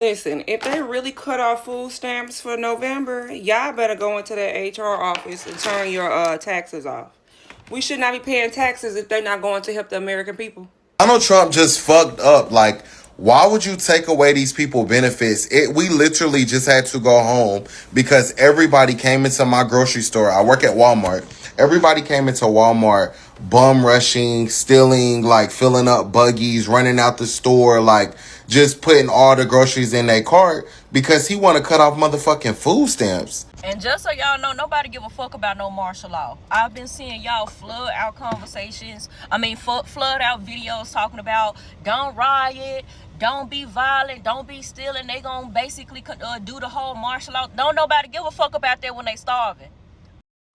Listen, if they really cut off food stamps for November, y'all better go into the HR office and turn your taxes off. We should not be paying taxes if they're not going to help the American people. Donald Trump just fucked up. Like, why would you take away these people benefits? We literally just had to go home because everybody came into my grocery store. I work at Walmart. Everybody came into Walmart bum rushing, stealing, like filling up buggies, running out the store, like just putting all the groceries in their cart because he want to cut off motherfucking food stamps. And just so y'all know, nobody give a fuck about no martial law. I've been seeing y'all flood out conversations. Flood out videos talking about don't riot, don't be violent, don't be stealing. They gonna basically do the whole martial law. Don't nobody give a fuck about that when they starving.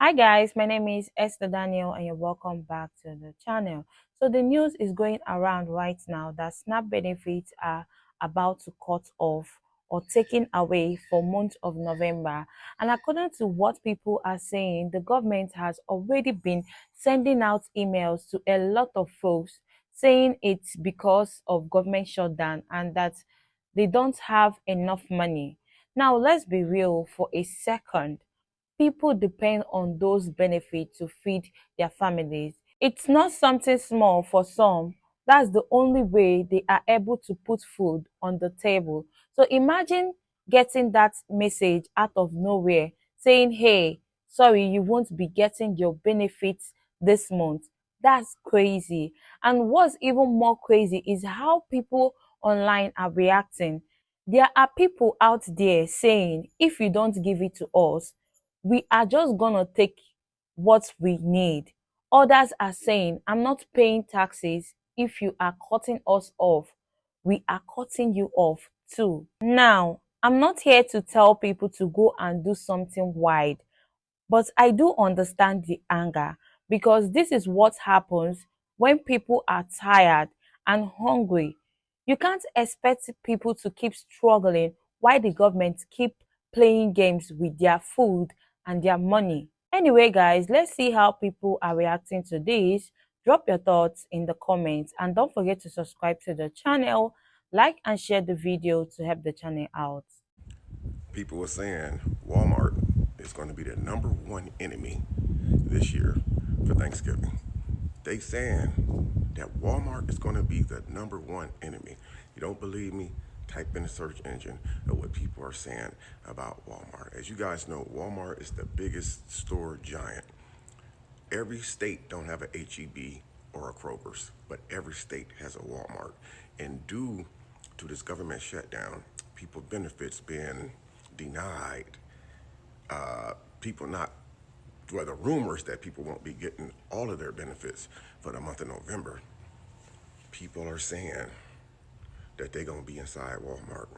Hi guys, my name is Esther Daniel and you're welcome back to the channel. So the news is going around right now that SNAP benefits are about to cut off or taken away for month of November. And according to what people are saying, the government has already been sending out emails to a lot of folks saying it's because of government shutdown and that they don't have enough money. Now let's be real for a second. People depend on those benefits to feed their families. It's not something small for some. That's the only way they are able to put food on the table. So imagine getting that message out of nowhere saying, hey, sorry, you won't be getting your benefits this month. That's crazy. And what's even more crazy is how people online are reacting. There are people out there saying, if you don't give it to us, we are just gonna take what we need. Others are saying, I'm not paying taxes if you are cutting us off. We are cutting you off too. Now, I'm not here to tell people to go and do something wide, but I do understand the anger because this is what happens when people are tired and hungry. You can't expect people to keep struggling while the government keep playing games with their food and their money. Anyway, guys, let's see how people are reacting to this. Drop your thoughts in the comments and don't forget to subscribe to the channel, like and share the video to help the channel out. People were saying Walmart is going to be the number one enemy this year for Thanksgiving. They saying that Walmart is going to be the number one enemy. You don't believe me? Type in the search engine of what people are saying about Walmart. As you guys know, Walmart is the biggest store giant. Every state don't have a HEB or a Kroger's, but every state has a Walmart. And due to this government shutdown, people benefits being denied, people not, well, the rumors that people won't be getting all of their benefits for the month of November. People are saying that they're gonna be inside Walmart,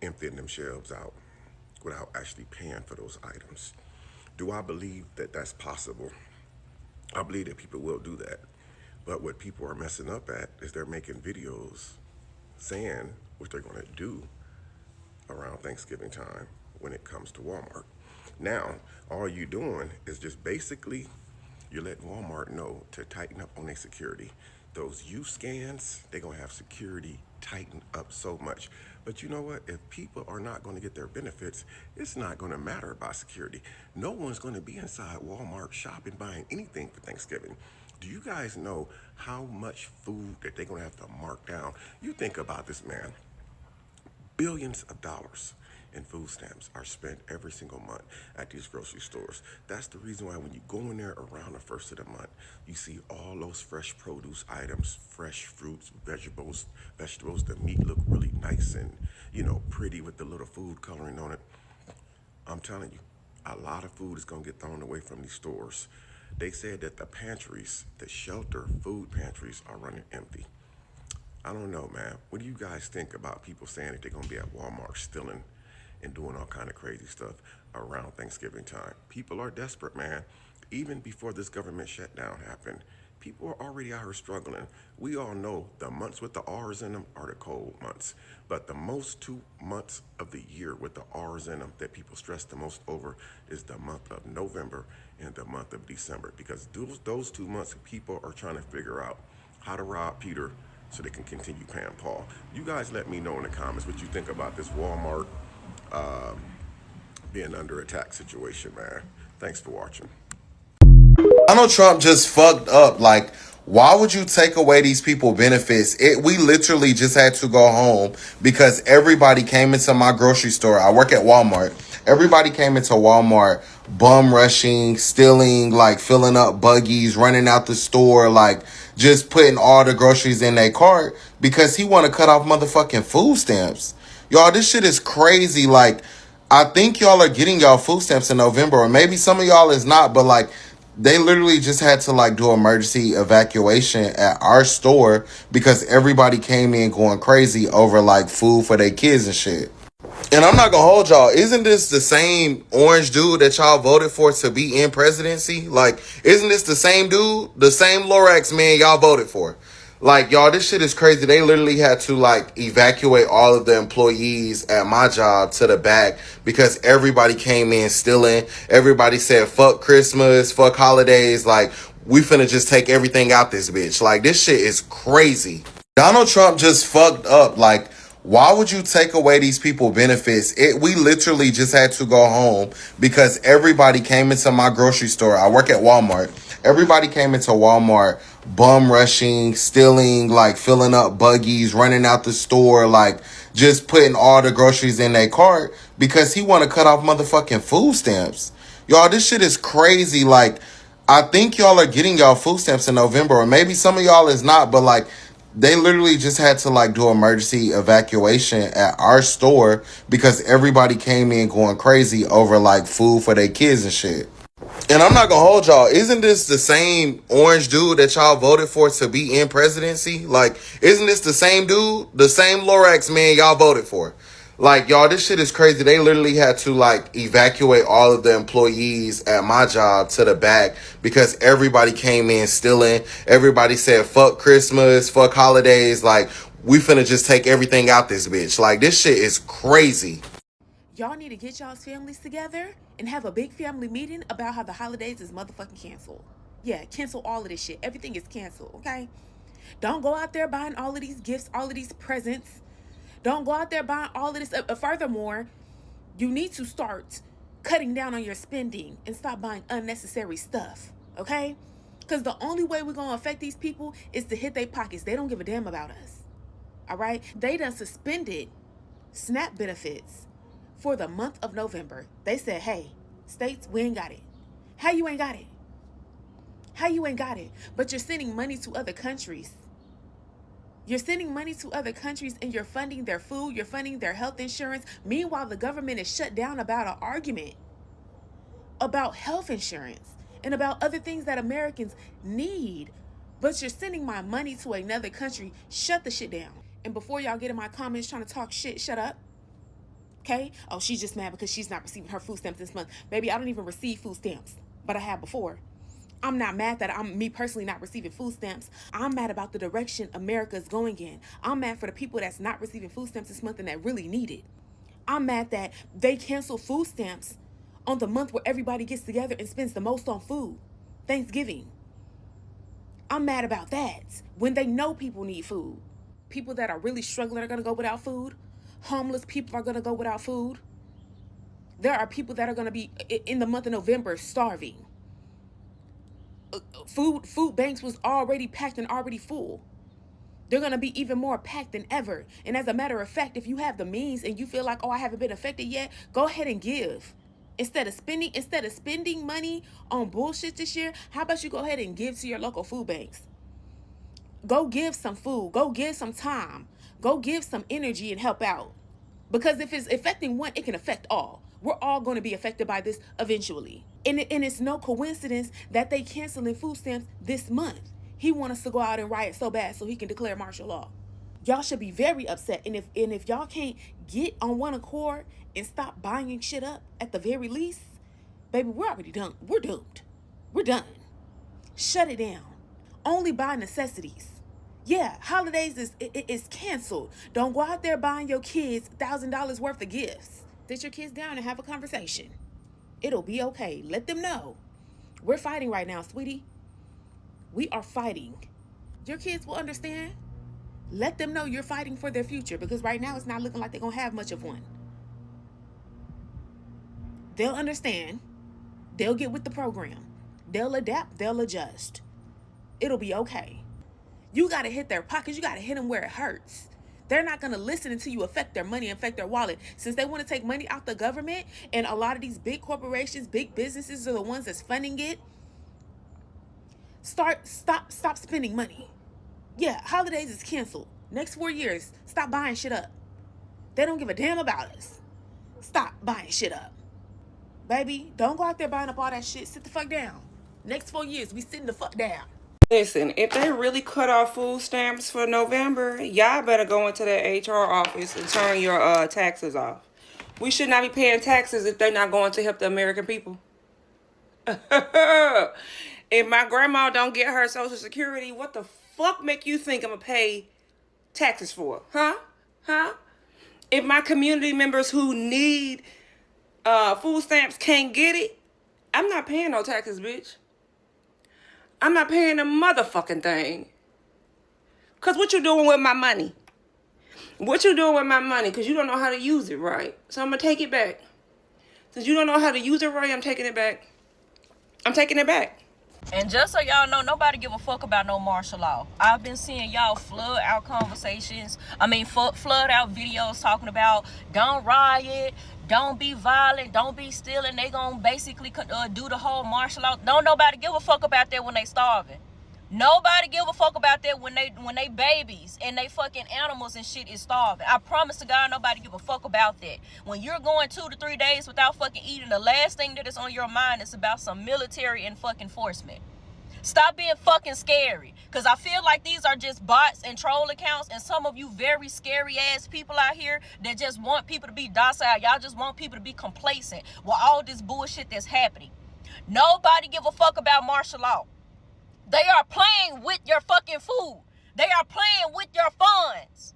emptying them shelves out without actually paying for those items. Do I believe that that's possible? I believe that people will do that. But what people are messing up at is they're making videos saying what they're gonna do around Thanksgiving time when it comes to Walmart. Now, all you doing is just basically you're letting Walmart know to tighten up on their security. Those use scans, they're gonna have security tighten up so much. But you know what? If people are not gonna get their benefits, it's not gonna matter about security. No one's gonna be inside Walmart shopping, buying anything for Thanksgiving. Do you guys know how much food that they're gonna have to mark down? You think about this, man. Billions of dollars in food stamps are spent every single month at these grocery stores. That's the reason why when you go in there around the first of the month, you see all those fresh produce items, fresh fruits, vegetables. The meat look really nice and, pretty with the little food coloring on it. I'm telling you, a lot of food is gonna get thrown away from these stores. They said that the pantries, the shelter food pantries are running empty. I don't know, man. What do you guys think about people saying that they're gonna be at Walmart stealing and doing all kind of crazy stuff around Thanksgiving time? People are desperate, man. Even before this government shutdown happened, people are already out here struggling. We all know the months with the R's in them are the cold months, but the most 2 months of the year with the R's in them that people stress the most over is the month of November and the month of December, because those 2 months people are trying to figure out how to rob Peter so they can continue paying Paul. You guys let me know in the comments what you think about this Walmart being under attack situation, man. Thanks for watching. Donald Trump just fucked up. Like, why would you take away these people benefits? We literally just had to go home because everybody came into my grocery store. I work at Walmart. Everybody came into Walmart bum rushing, stealing, like filling up buggies, running out the store, like just putting all the groceries in their cart because he want to cut off motherfucking food stamps. Y'all, this shit is crazy. Like, I think y'all are getting y'all food stamps in November, or maybe some of y'all is not, but like, they literally just had to like do emergency evacuation at our store because everybody came in going crazy over like food for their kids and shit. And I'm not gonna hold y'all. Isn't this the same orange dude that y'all voted for to be in presidency? Like, isn't this the same dude? The same Lorax man y'all voted for? Like, y'all, this shit is crazy. They literally had to like evacuate all of the employees at my job to the back because everybody came in stealing. Everybody said, fuck Christmas, fuck holidays. Like, we finna just take everything out this bitch. Like, this shit is crazy. Donald Trump just fucked up. Like, why would you take away these people benefits? We literally just had to go home because everybody came into my grocery store. I work at Walmart. Everybody came into Walmart bum rushing, stealing, like filling up buggies, running out the store, like just putting all the groceries in their cart because he want to cut off motherfucking food stamps. Y'all, this shit is crazy. Like, I think y'all are getting y'all food stamps in November, or maybe some of y'all is not, but like, they literally just had to like do emergency evacuation at our store because everybody came in going crazy over like food for their kids and shit. And I'm not gonna hold y'all. Isn't this the same orange dude that y'all voted for to be in presidency? Like, isn't this the same dude? The same Lorax man y'all voted for? Like, y'all, this shit is crazy. They literally had to like evacuate all of the employees at my job to the back because everybody came in stealing. Everybody said, fuck Christmas, fuck holidays. Like, we finna just take everything out this bitch. Like, this shit is crazy. Y'all need to get y'all's families together and have a big family meeting about how the holidays is motherfucking canceled. Yeah, cancel all of this shit. Everything is canceled, okay? Don't go out there buying all of these gifts, all of these presents. Don't go out there buying all of this. Furthermore, you need to start cutting down on your spending and stop buying unnecessary stuff, okay? Because the only way we're going to affect these people is to hit their pockets. They don't give a damn about us, all right? They done suspended SNAP benefits for the month of November. They said, hey, states, we ain't got it. How you ain't got it? How you ain't got it? But you're sending money to other countries. You're sending money to other countries and you're funding their food, you're funding their health insurance. Meanwhile, the government is shut down about an argument about health insurance and about other things that Americans need. But you're sending my money to another country. Shut the shit down. And before y'all get in my comments trying to talk shit, shut up. Okay? Oh, she's just mad because she's not receiving her food stamps this month. Baby, I don't even receive food stamps, but I have before. I'm not mad that I'm me personally not receiving food stamps. I'm mad about the direction America's going in. I'm mad for the people that's not receiving food stamps this month and that really need it. I'm mad that they cancel food stamps on the month where everybody gets together and spends the most on food, Thanksgiving. I'm mad about that when they know people need food. People that are really struggling are going to go without food. Homeless people are going to go without food. There are people that are going to be in the month of November starving. Food banks was already packed and already full. They're going to be even more packed than ever. And as a matter of fact, if you have the means and you feel like, oh, I haven't been affected yet, go ahead and give. Instead of spending money on bullshit this year, how about you go ahead and give to your local food banks? Go give some food. Go give some time. Go give some energy and help out. Because if it's affecting one, it can affect all. We're all going to be affected by this eventually. And it's no coincidence that they canceling food stamps this month. He wants us to go out and riot so bad so he can declare martial law. Y'all should be very upset. And if y'all can't get on one accord and stop buying shit up at the very least, baby, we're already done. We're doomed. We're done. Shut it down. Only buy necessities. Yeah, holidays is canceled. Don't go out there buying your kids $1,000 worth of gifts. Sit your kids down and have a conversation. It'll be okay. Let them know. We're fighting right now, sweetie. We are fighting. Your kids will understand. Let them know you're fighting for their future, because right now it's not looking like they're going to have much of one. They'll understand. They'll get with the program. They'll adapt. They'll adjust. It'll be okay. You got to hit their pockets. You got to hit them where it hurts. They're not going to listen until you affect their money, affect their wallet. Since they want to take money out the government, and a lot of these big corporations, big businesses are the ones that's funding it. Stop spending money. Yeah, holidays is canceled. Next 4 years, stop buying shit up. They don't give a damn about us. Stop buying shit up. Baby, don't go out there buying up all that shit. Sit the fuck down. Next 4 years, we sitting the fuck down. Listen, if they really cut off food stamps for November, y'all better go into the HR office and turn your taxes off. We should not be paying taxes if they're not going to help the American people. If my grandma don't get her Social Security, what the fuck make you think I'm gonna pay taxes for? Huh? If my community members who need food stamps can't get it, I'm not paying no taxes, bitch. I'm not paying a motherfucking thing. Because what you doing with my money? What you doing with my money? Because you don't know how to use it right. So I'm going to take it back. Since you don't know how to use it right, I'm taking it back. I'm taking it back. And just so y'all know, nobody give a fuck about no martial law. I've been seeing y'all flood out conversations. Flood out videos talking about don't riot, don't be violent, don't be stealing. They gonna basically do the whole martial law. Don't nobody give a fuck about that when they starving. Nobody give a fuck about that when they babies and they fucking animals and shit is starving. I promise to God, nobody give a fuck about that. When you're going 2 to 3 days without fucking eating, the last thing that is on your mind is about some military and fucking enforcement. Stop being fucking scary. Because I feel like these are just bots and troll accounts, and some of you very scary ass people out here that just want people to be docile. Y'all just want people to be complacent with all this bullshit that's happening. Nobody give a fuck about martial law. They are playing with your fucking food. They are playing with your funds.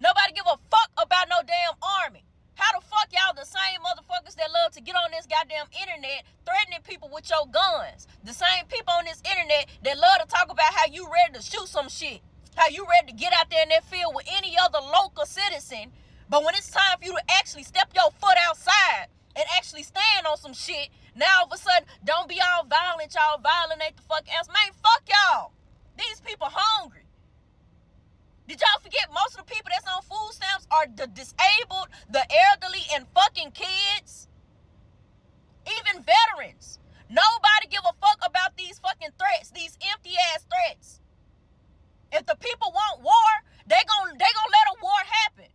Nobody give a fuck about no damn army. How the fuck y'all the same motherfuckers that love to get on this goddamn internet threatening people with your guns? The same people on this internet that love to talk about how you ready to shoot some shit. How you ready to get out there in that field with any other local citizen. But when it's time for you to actually step your foot outside and actually stand on some shit, now all of a sudden, don't be all violent, y'all violate the fuck else. Man, fuck y'all. These people hungry. Did y'all forget most of the people that's on food stamps are the disabled, the elderly, and fucking kids? Even veterans. Nobody give a fuck about these fucking threats, these empty ass threats. If the people want war, they gon' let a war happen.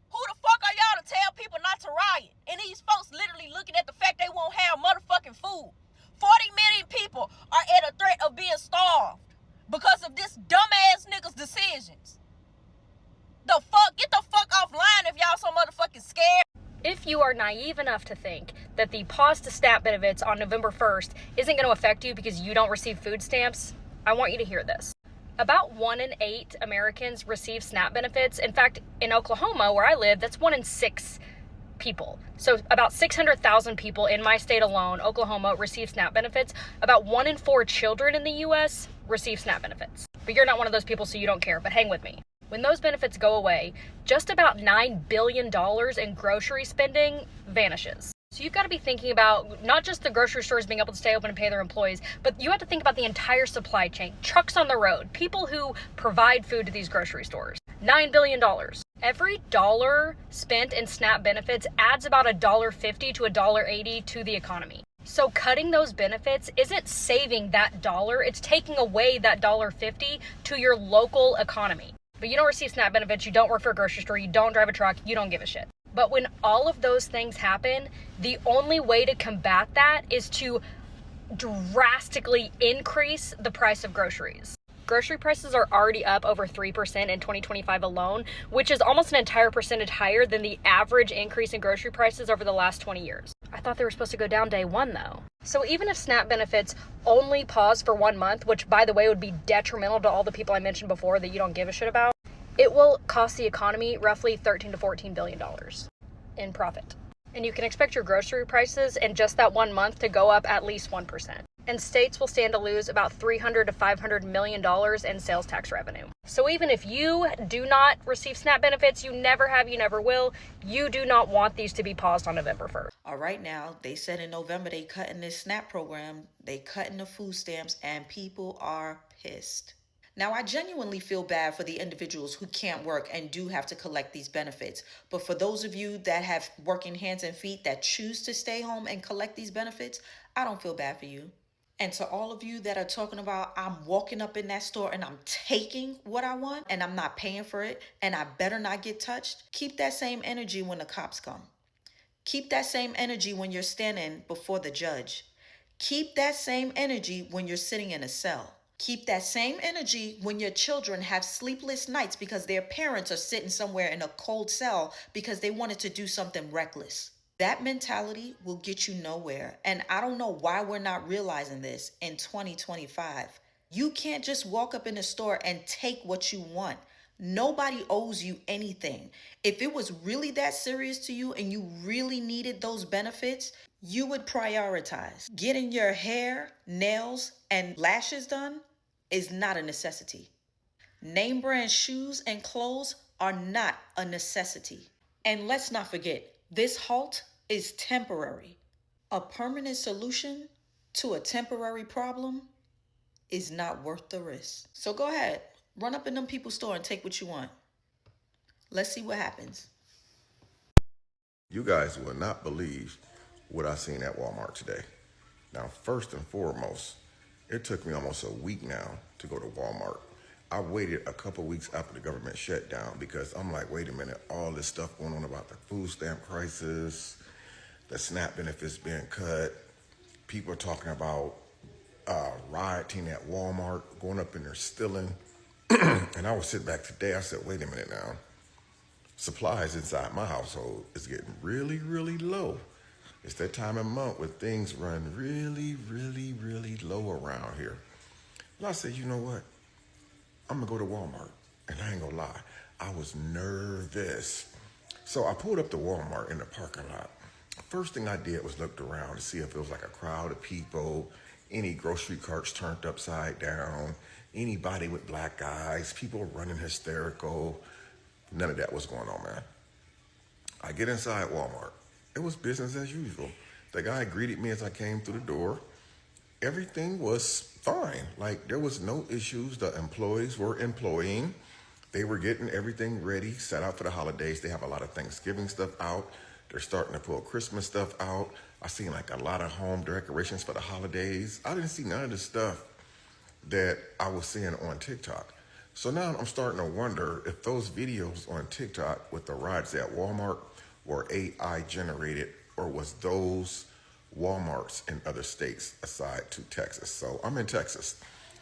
Who the fuck are y'all to tell people not to riot? And these folks literally looking at the fact they won't have motherfucking food. 40 million people are at a threat of being starved because of this dumbass nigga's decisions. The fuck? Get the fuck offline if y'all so motherfucking scared. If you are naive enough to think that the pause to SNAP benefits on November 1st isn't going to affect you because you don't receive food stamps, I want you to hear this. About 1 in 8 Americans receive SNAP benefits. In fact, in Oklahoma, where I live, that's 1 in 6 people. So about 600,000 people in my state alone, Oklahoma, receive SNAP benefits. About 1 in 4 children in the U.S. receive SNAP benefits. But you're not one of those people, so you don't care. But hang with me. When those benefits go away, just about $9 billion in grocery spending vanishes. So you've got to be thinking about not just the grocery stores being able to stay open and pay their employees, but you have to think about the entire supply chain, trucks on the road, people who provide food to these grocery stores. $9 billion. Every dollar spent in SNAP benefits adds about $1.50 to $1.80 to the economy. So cutting those benefits isn't saving that dollar, it's taking away that $1.50 to your local economy. But you don't receive SNAP benefits, you don't work for a grocery store, you don't drive a truck, you don't give a shit. But when all of those things happen, the only way to combat that is to drastically increase the price of groceries. Grocery prices are already up over 3% in 2025 alone, which is almost an entire percentage higher than the average increase in grocery prices over the last 20 years. I thought they were supposed to go down day one though. So even if SNAP benefits only pause for 1 month, which by the way would be detrimental to all the people I mentioned before that you don't give a shit about, it will cost the economy roughly $13 to $14 billion in profit. And you can expect your grocery prices in just that 1 month to go up at least 1%. And states will stand to lose about $300 to $500 million in sales tax revenue. So even if you do not receive SNAP benefits, you never have, you never will, you do not want these to be paused on November 1st. All right, now, they said in November they cutting this SNAP program, they cutting the food stamps, and people are pissed. Now, I genuinely feel bad for the individuals who can't work and do have to collect these benefits. But for those of you that have working hands and feet that choose to stay home and collect these benefits, I don't feel bad for you. And to all of you that are talking about, I'm walking up in that store and I'm taking what I want and I'm not paying for it and I better not get touched, keep that same energy when the cops come. Keep that same energy when you're standing before the judge. Keep that same energy when you're sitting in a cell. Keep that same energy when your children have sleepless nights because their parents are sitting somewhere in a cold cell because they wanted to do something reckless. That mentality will get you nowhere. And I don't know why we're not realizing this in 2025. You can't just walk up in a store and take what you want. Nobody owes you anything. If it was really that serious to you and you really needed those benefits, you would prioritize. Getting your hair, nails, and lashes done is not a necessity. Name brand shoes and clothes are not a necessity. And let's not forget, this halt is temporary. A permanent solution to a temporary problem is not worth the risk. So go ahead, run up in them people's store and take what you want. Let's see what happens. You guys will not believe what I seen at Walmart today. Now, first and foremost, it took me almost a week now to go to Walmart. I waited a couple weeks after the government shut down because I'm like, wait a minute, all this stuff going on about the food stamp crisis, the SNAP benefits being cut, people are talking about rioting at Walmart, going up in there stealing. And I was sitting back today, I said, wait a minute now. Supplies inside my household is getting really, really low. It's that time of month where things run really, really, really low around here. And I said, you know what? I'm gonna go to Walmart. And I ain't gonna lie, I was nervous. So I pulled up to Walmart in the parking lot. First thing I did was looked around to see if it was like a crowd of people, any grocery carts turned upside down, anybody with black eyes, people running hysterical. None of that was going on, man. I get inside Walmart. It was business as usual. The guy greeted me as I came through the door. Everything was fine. Like, there was no issues. The employees were employing. They were getting everything ready, set out for the holidays. They have a lot of Thanksgiving stuff out. They're starting to pull Christmas stuff out. I seen like a lot of home decorations for the holidays. I didn't see none of the stuff that I was seeing on TikTok. So now I'm starting to wonder if those videos on TikTok with the rides at Walmart were AI generated, or was those Walmarts in other states aside to Texas. So I'm in Texas.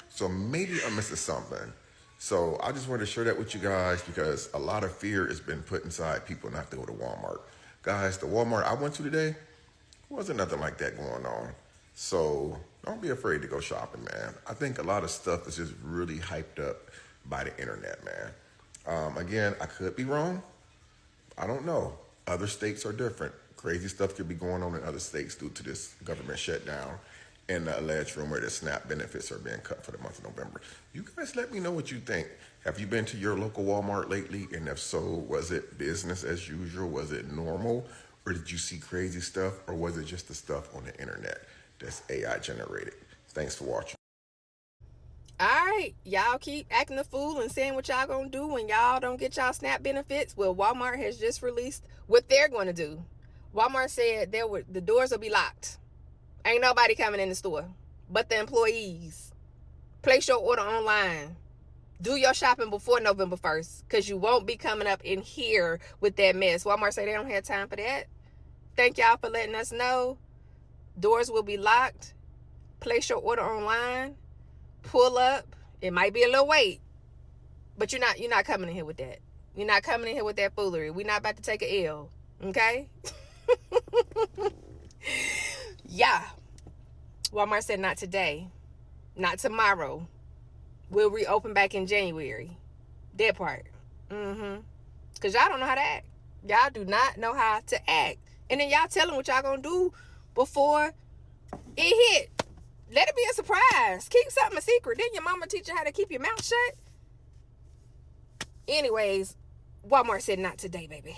So maybe I'm missing something. So I just wanted to share that with you guys because a lot of fear has been put inside people not to go to Walmart. Guys, the Walmart I went to today, wasn't nothing like that going on. So don't be afraid to go shopping, man. I think a lot of stuff is just really hyped up by the internet, man. Again, I could be wrong. I don't know. Other states are different. Crazy stuff could be going on in other states due to this government shutdown and the alleged rumor that SNAP benefits are being cut for the month of November. You guys let me know what you think. Have you been to your local Walmart lately? And if so, was it business as usual? Was it normal? Or did you see crazy stuff? Or was it just the stuff on the internet that's AI generated? Thanks for watching. All right, y'all keep acting a fool and saying what y'all gonna do when y'all don't get y'all SNAP benefits. Well, Walmart has just released what they're going to do. Walmart said the doors will be locked. Ain't nobody coming in the store but the employees. Place your order online. Do your shopping before November 1st because you won't be coming up in here with that mess. Walmart say they don't have time for that. Thank y'all for letting us know. Doors will be locked. Place your order online. Pull up. It might be a little wait, but you're not coming in here with that. You're not coming in here with that foolery. We're not about to take a L, okay? Yeah. Walmart said not today, not tomorrow. We'll reopen back in January. That part. Because y'all don't know how to act. Y'all do not know how to act. And then y'all tell them what y'all gonna do before it hit. Let it be a surprise. Keep something a secret. Then your mama teach you how to keep your mouth shut. Anyways, Walmart said not today, baby.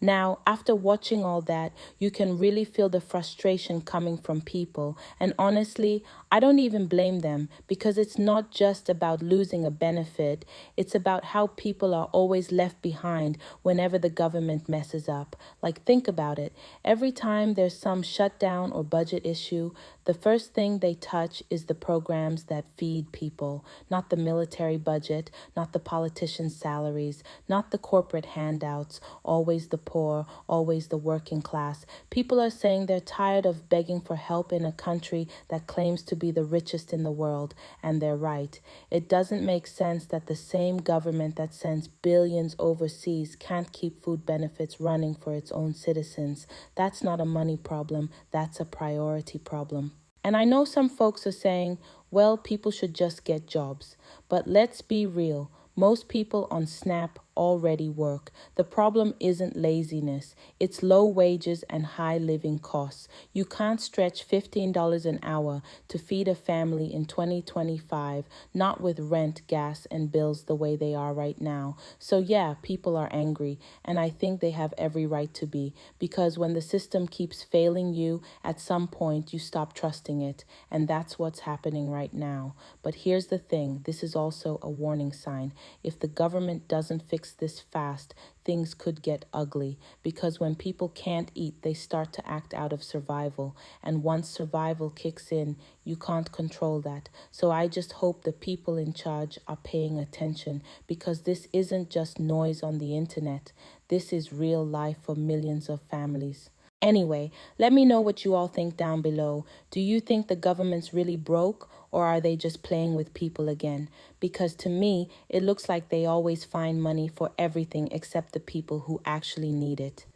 Now, after watching all that, you can really feel the frustration coming from people. And honestly, I don't even blame them, because it's not just about losing a benefit. It's about how people are always left behind whenever the government messes up. Like, think about it. Every time there's some shutdown or budget issue, the first thing they touch is the programs that feed people, not the military budget, not the politicians' salaries, not the corporate handouts, always the poor, always the working class. People are saying they're tired of begging for help in a country that claims to be the richest in the world, and they're right. It doesn't make sense that the same government that sends billions overseas can't keep food benefits running for its own citizens. That's not a money problem, that's a priority problem. And I know some folks are saying, well, people should just get jobs. But let's be real. Most people on SNAP already work. The problem isn't laziness. It's low wages and high living costs. You can't stretch $15 an hour to feed a family in 2025, not with rent, gas, and bills the way they are right now. So yeah, people are angry, and I think they have every right to be, because when the system keeps failing you, at some point you stop trusting it, and that's what's happening right now. But here's the thing, this is also a warning sign. If the government doesn't fix this fast, things could get ugly, because when people can't eat, they start to act out of survival. And once survival kicks in, you can't control that. So I just hope the people in charge are paying attention, because this isn't just noise on the internet. This is real life for millions of families. Anyway, let me know what you all think down below. Do you think the government's really broke, or are they just playing with people again? Because to me, it looks like they always find money for everything except the people who actually need it.